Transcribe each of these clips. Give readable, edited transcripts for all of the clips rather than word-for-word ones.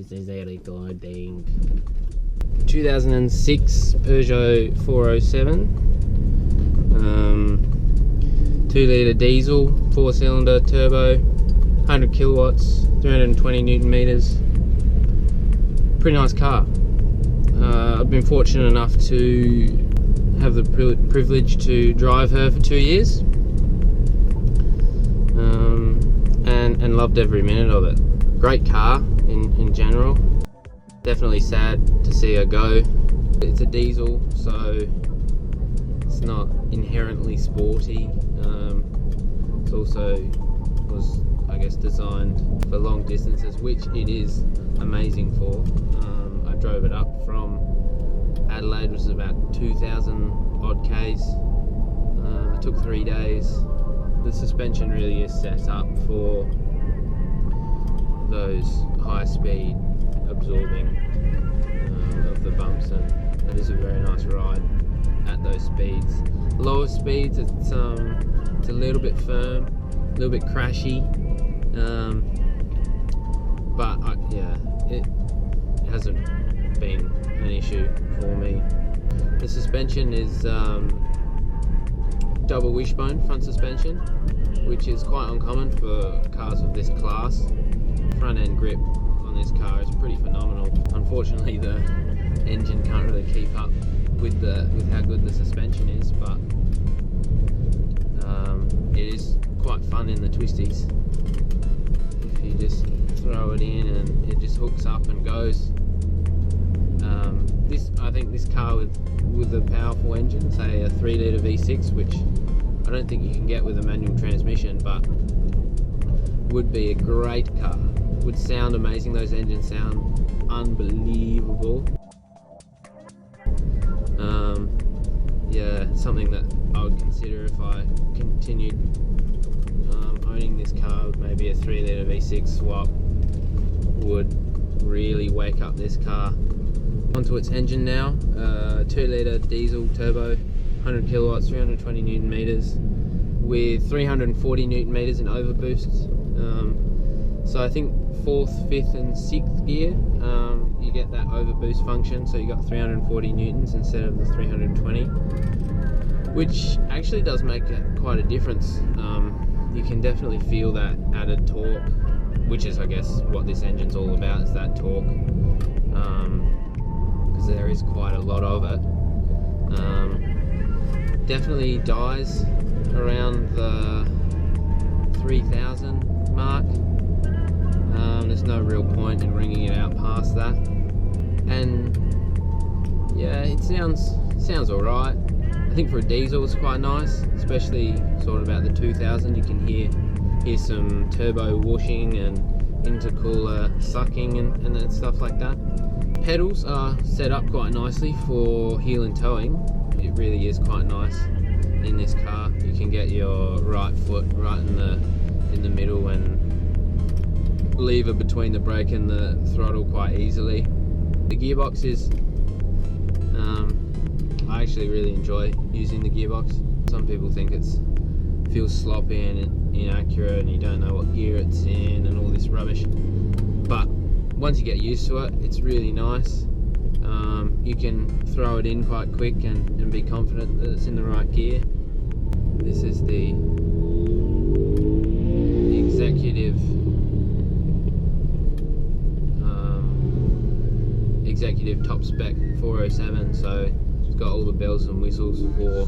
This is a recording. 2006 Peugeot 407, 2-litre diesel, 4-cylinder turbo, 100 kilowatts, 320 newton meters. Pretty nice car. I've been fortunate enough to have the privilege to drive her for 2 years, and loved every minute of it. Great car in general. Definitely sad to see her go. It's a diesel, so it's not inherently sporty. It also was, I guess, designed for long distances, which it is amazing for. I drove it up from Adelaide, which is about 2,000 odd Ks. It took 3 days. The suspension really is set up for those high speed absorbing of the bumps, and that is a very nice ride at those speeds. Lower speeds, it's a little bit firm, a little bit crashy, but it hasn't been an issue for me. The suspension is double wishbone front suspension, which is quite uncommon for cars of this class. Front end grip on this car is pretty phenomenal. Unfortunately, the engine can't really keep up with how good the suspension is, but it is quite fun in the twisties. If you just throw it in and it just hooks up and goes. I think this car with a powerful engine, say a 3-litre V6, which I don't think you can get with a manual transmission, but would be a great car. Would sound amazing. Those engines sound unbelievable. Something that I would consider if I continued owning this car. Maybe a 3-litre V6 swap would really wake up this car. Onto its engine now. 2-litre diesel turbo, 100 kilowatts, 320 newton meters, with 340 newton meters in overboost. So I think 4th, 5th and 6th gear, you get that overboost function, so you got 340 newtons instead of the 320, which actually does make quite a difference. You can definitely feel that added torque, which is, I guess, what this engine's all about, is that torque, because there is quite a lot of it. Definitely dies around the 3,000 mark. There's no real point in ringing it out past that, and yeah, it sounds alright. I think for a diesel it's quite nice, especially sort of about the 2,000. You can hear some turbo whooshing and intercooler sucking and that stuff like that. Pedals are set up quite nicely for heel and towing. It really is quite nice in this car. You can get your right foot right in the middle and lever between the brake and the throttle quite easily. The gearbox is, I actually really enjoy using the gearbox. Some people think it feels sloppy and inaccurate and you don't know what gear it's in and all this rubbish, but once you get used to it, it's really nice. You can throw it in quite quick and be confident that it's in the right gear. This is the executive top spec 407, so it's got all the bells and whistles for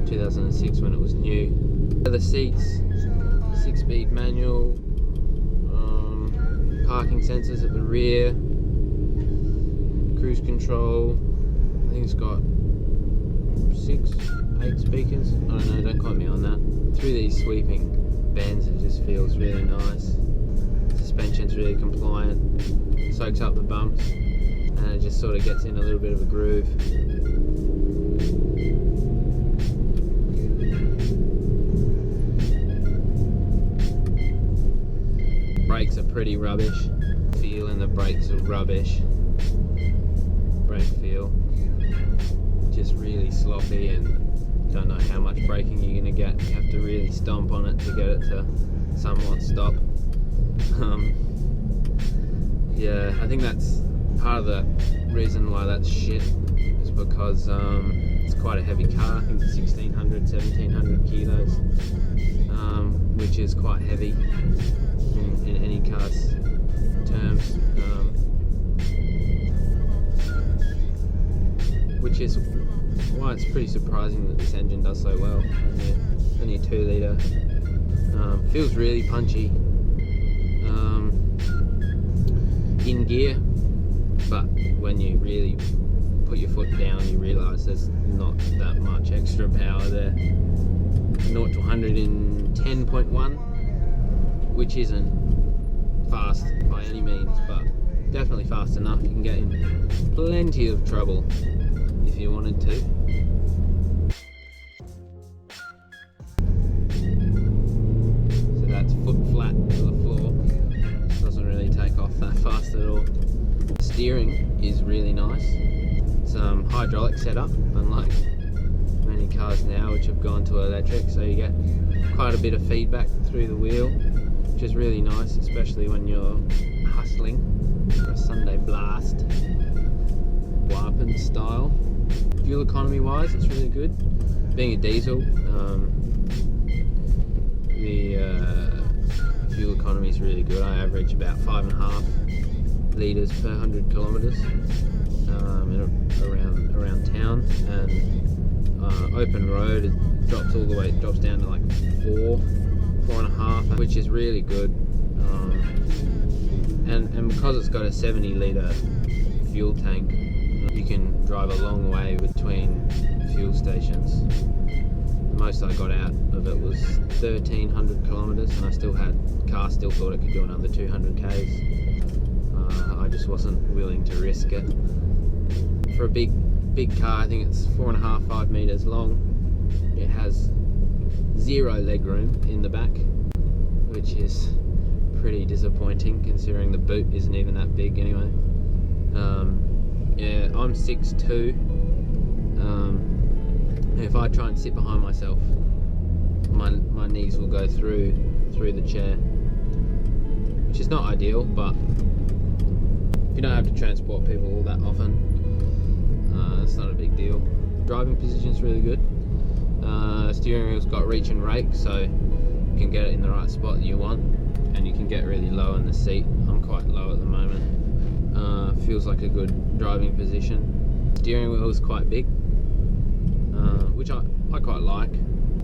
2006 when it was new. The seats, 6-speed manual, parking sensors at the rear, cruise control. I think it's got 6, 8 speakers. I don't know, don't quote me on that. Through these sweeping bends, it just feels really nice. Suspension's really compliant, soaks up the bumps, and it just sort of gets in a little bit of a groove. Brakes are pretty rubbish. Feeling the brakes are rubbish. Brake feel just really sloppy, and don't know how much braking you're going to get. You have to really stomp on it to get it to somewhat stop. Yeah, I think that's part of the reason why that's shit, is because it's quite a heavy car. I think it's 1600, 1700 kilos, which is quite heavy in any car's terms, which is why it's pretty surprising that this engine does so well. Only a 2 litre. Feels really punchy in gear, but when you really put your foot down, you realise there's not that much extra power there. 0 to 100 in 10.1, which isn't fast by any means, but definitely fast enough. You can get in plenty of trouble if you wanted to. So that's foot flat to the floor. Doesn't really take off that fast at all. Steering is really nice. It's hydraulic setup, unlike many cars now which have gone to electric, so you get quite a bit of feedback through the wheel, which is really nice, especially when you're hustling for a Sunday blast, Warpen style. Fuel economy wise, it's really good. Being a diesel, the fuel economy is really good. I average about 5.5 litres per 100 kilometres around town, and open road it drops all the way, it drops down to like 4.5, which is really good. And because it's got a 70 litre fuel tank, you can drive a long way between fuel stations. The most I got out of it was 1,300 kilometres, and car still thought it could do another 200 k's. I just wasn't willing to risk it. For a big car, I think it's 4.5, 5 metres long. It has 0 leg room in the back, which is pretty disappointing considering the boot isn't even that big anyway. Yeah, I'm 6'2". If I try and sit behind myself, my knees will go through the chair, which is not ideal, but if you don't have to transport people all that often, it's not a big deal. Driving position is really good. Steering wheel's got reach and rake, so you can get it in the right spot that you want, and you can get really low in the seat. I'm quite low at the moment. Feels like a good driving position. Steering wheel is quite big, which I quite like.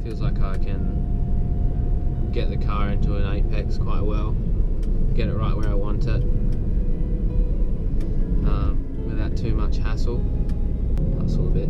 Feels like I can get the car into an apex quite well, get it right where I want it, without too much hassle. Hustle a bit.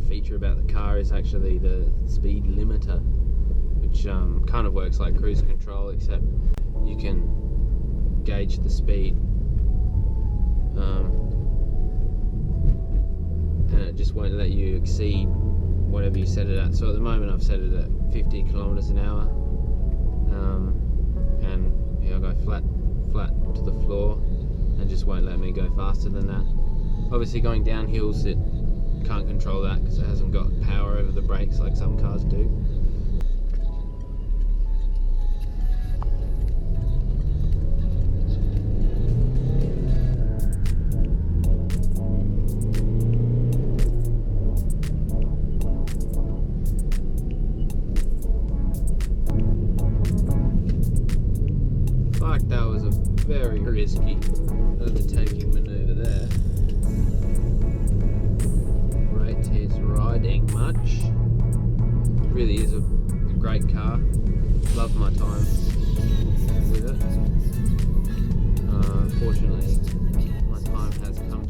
Feature about the car is actually the speed limiter, which kind of works like cruise control, except you can gauge the speed, and it just won't let you exceed whatever you set it at. So at the moment I've set it at 50 kilometers an hour, and yeah, I go flat to the floor, and just won't let me go faster than that. Obviously going down hills, it can't control that because it hasn't got power over the brakes like some cars do. Like that was a very risky overtaking manoeuvre there. Is riding much. Really is a great car. Love my time with it. Unfortunately, my time has come